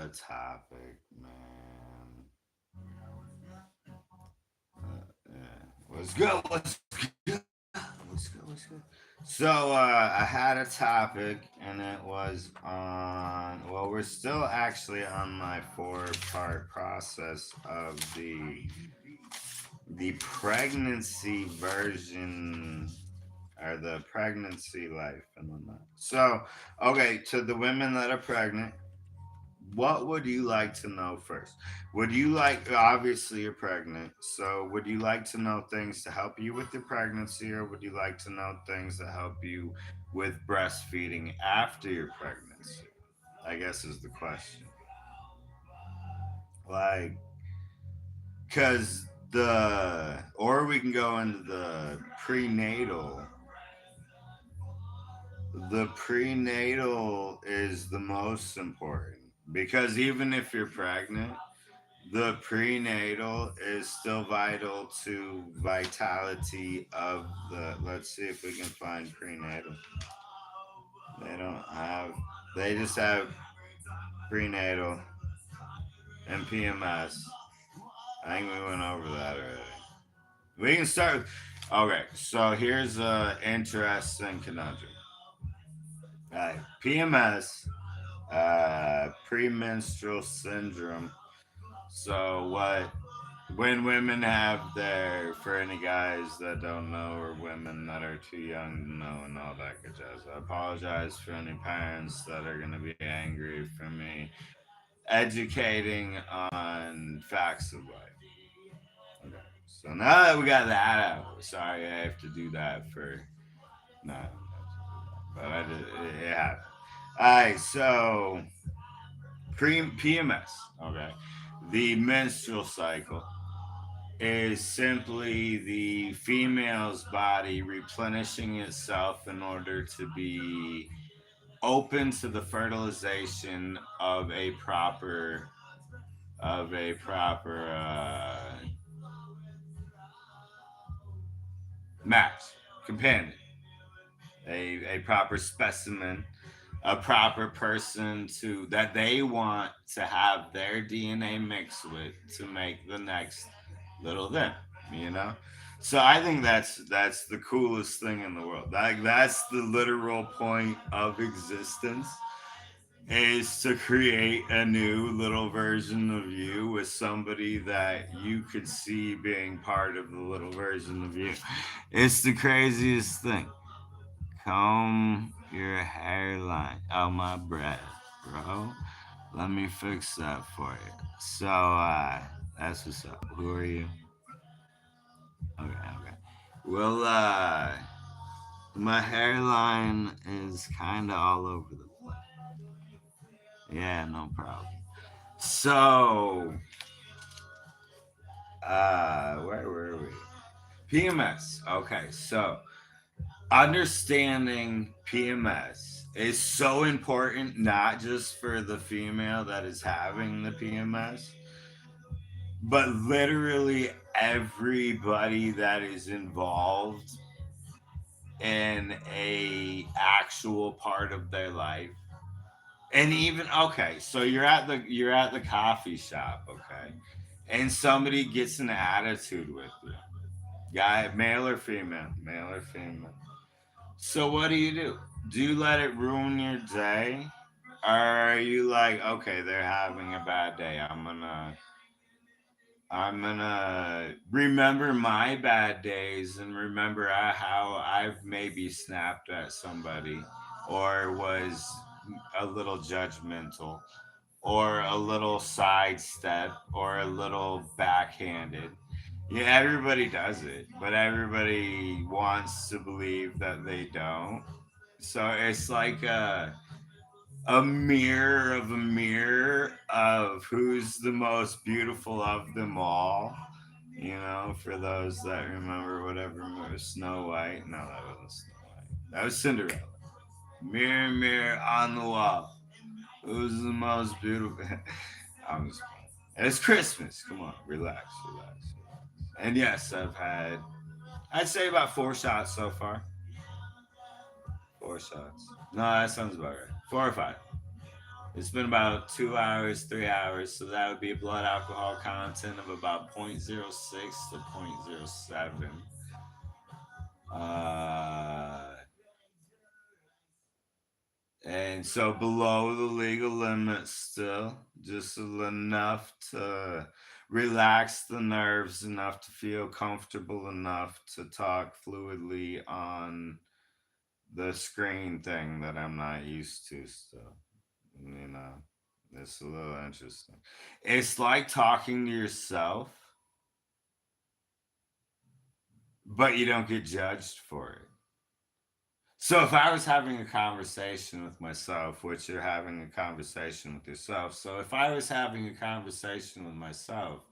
a topic, man. Yeah. What's good? What's good? What's good? So I had a topic, and it was on. Well, we're still actually on my four-part process of the pregnancy version or the pregnancy life and whatnot. So, okay, to the women that are pregnant, what would you like to know first? Would you like, obviously, you're pregnant, so would you like to know things to help you with your pregnancy, or would you like to know things that help you with breastfeeding after your pregnancy? I guess is the question. Like, because or we can go into the prenatal. The prenatal is the most important because even if you're pregnant, the prenatal is still vital to vitality of the. Let's see if we can find prenatal. They don't have. They just have prenatal and PMS. I think we went over that already. We can start with. Okay, so here's a interesting conundrum. PMS, premenstrual syndrome. So what when women have their, for any guys that don't know or women that are too young to know and all that good jazz, I apologize for any parents that are gonna be angry for me educating on facts of life. Okay. So now that we got that out, sorry I have to do that for no, but it happened. Alright, so PMS, okay. The menstrual cycle is simply the female's body replenishing itself in order to be open to the fertilization of a proper match companion, a proper specimen, a proper person to that they want to have their DNA mixed with to make the next little them, you know. So I think that's the coolest thing in the world. Like that's the literal point of existence is to create a new little version of you with somebody that you could see being part of the little version of you. It's the craziest thing. Comb your hairline out my breath, bro. Let me fix that for you. So, that's what's up. Who are you? Okay, okay. Well, my hairline is kind of all over the place. Yeah, no problem. So, where were we? PMS. Okay, so understanding PMS is so important, not just for the female that is having the PMS, but literally everybody that is involved in a actual part of their life. And even okay, so you're at the coffee shop, okay, and somebody gets an attitude with you, guy, male or female, male or female. So what do? Do you let it ruin your day? Or are you like, okay, they're having a bad day. I'm gonna remember my bad days and remember how I've maybe snapped at somebody or was a little judgmental or a little sidestep or a little backhanded. Yeah, everybody does it, but everybody wants to believe that they don't. So it's like a mirror of who's the most beautiful of them all. You know, for those that remember whatever movie, Snow White. No, that wasn't Snow White. That was Cinderella. Mirror, mirror on the wall. Who's the most beautiful? I'm just playing. It's Christmas. Come on, relax, relax. And yes, I'd say about 4 shots so far. 4 shots. No, that sounds about right. 4 or 5. It's been about 2 hours, 3 hours, so that would be a blood alcohol content of about 0.06 to 0.07. Uh, and so below the legal limit still, just enough to relax the nerves, enough to feel comfortable enough to talk fluidly on the screen thing that I'm not used to still. You know, it's a little interesting. It's like talking to yourself, but you don't get judged for it. So if I was having a conversation with myself, which you're having a conversation with yourself, so if I was having a conversation with myself,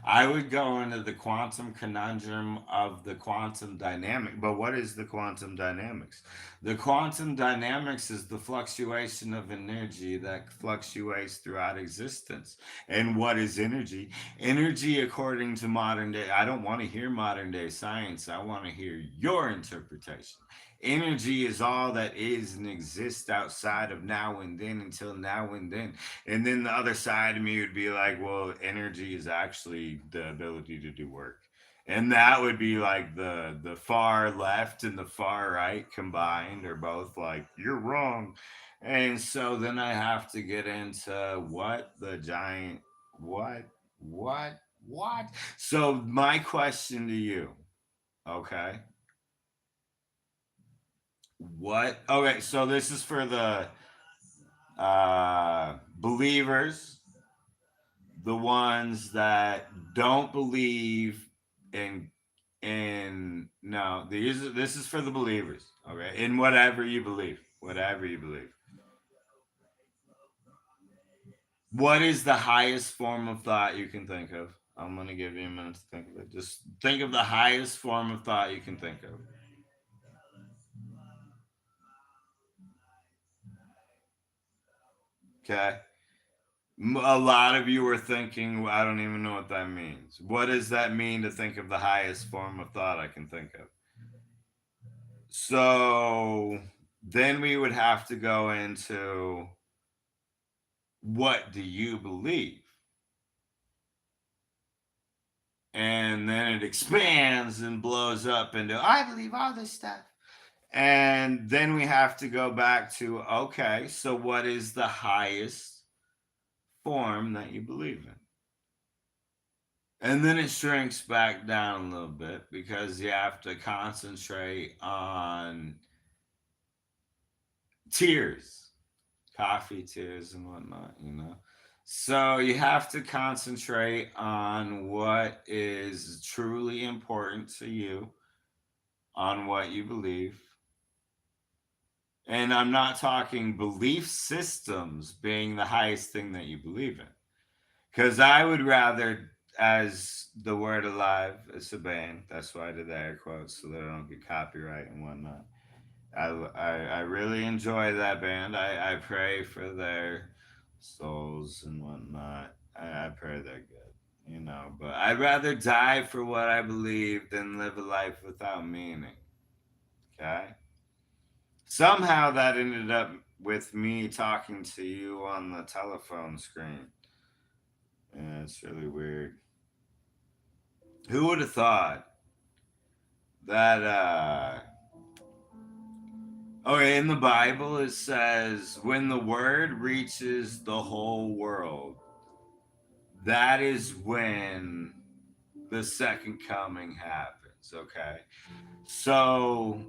I would go into the quantum conundrum of the quantum dynamic. But what is the quantum dynamics? The quantum dynamics is the fluctuation of energy that fluctuates throughout existence. And what is energy? Energy, according to modern day, I don't want to hear modern day science. I want to hear your interpretation. Energy is all that is and exists outside of now and then until now and then. And then the other side of me would be like, well, energy is actually the ability to do work. And that would be like the far left and the far right combined are both like, you're wrong. And so then I have to get into what the giant what what what. So my question to you, okay? What? Okay, so this is for the believers, the ones that don't believe in no. This is for the believers. Okay, in whatever you believe, whatever you believe. What is the highest form of thought you can think of? I'm gonna give you a minute to think of it. Just think of the highest form of thought you can think of. Okay. A lot of you are thinking, well, I don't even know what that means. What does that mean to think of the highest form of thought I can think of? So then we would have to go into what do you believe? And then it expands and blows up into, I believe all this stuff. And then we have to go back to, okay, so what is the highest form that you believe in? And then it shrinks back down a little bit because you have to concentrate on tears, coffee tears, and whatnot, you know? So you have to concentrate on what is truly important to you, on what you believe. And I'm not talking belief systems being the highest thing that you believe in. Because I would rather, as the word alive, it's a band. That's why I did the air quotes so that I don't get copyright and whatnot. I really enjoy that band. I pray for their souls and whatnot. I pray they're good, you know. But I'd rather die for what I believe than live a life without meaning. Okay? Somehow that ended up with me talking to you on the telephone screen. Yeah, it's really weird. Who would have thought that okay, in the Bible it says when the word reaches the whole world, that is when the second coming happens, okay? So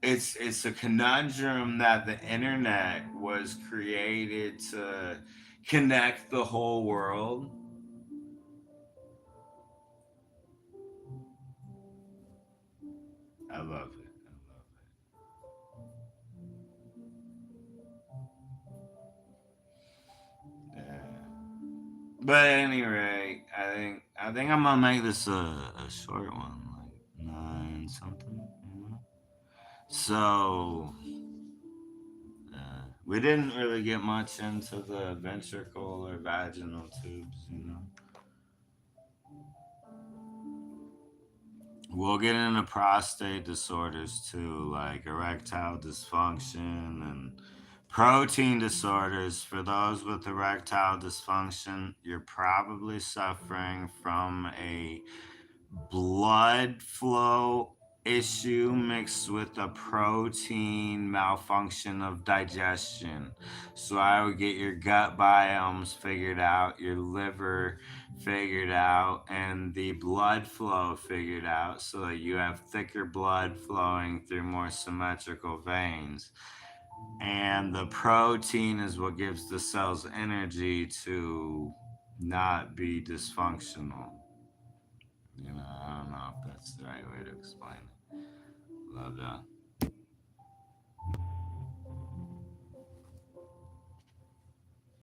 it's a conundrum that the internet was created to connect the whole world. I love it. I love it. Yeah. But at any rate, I think I'm gonna make this a short one, like nine something. You know? So we didn't really get much into the ventricle or vaginal tubes. You know, we'll get into prostate disorders too, like erectile dysfunction and Protein disorders, for those with erectile dysfunction, you're probably suffering from a blood flow issue mixed with a protein malfunction of digestion. So I would get your gut biomes figured out, your liver figured out, and the blood flow figured out so that you have thicker blood flowing through more symmetrical veins. And the protein is what gives the cells energy to not be dysfunctional. I don't know if that's the right way to explain it. But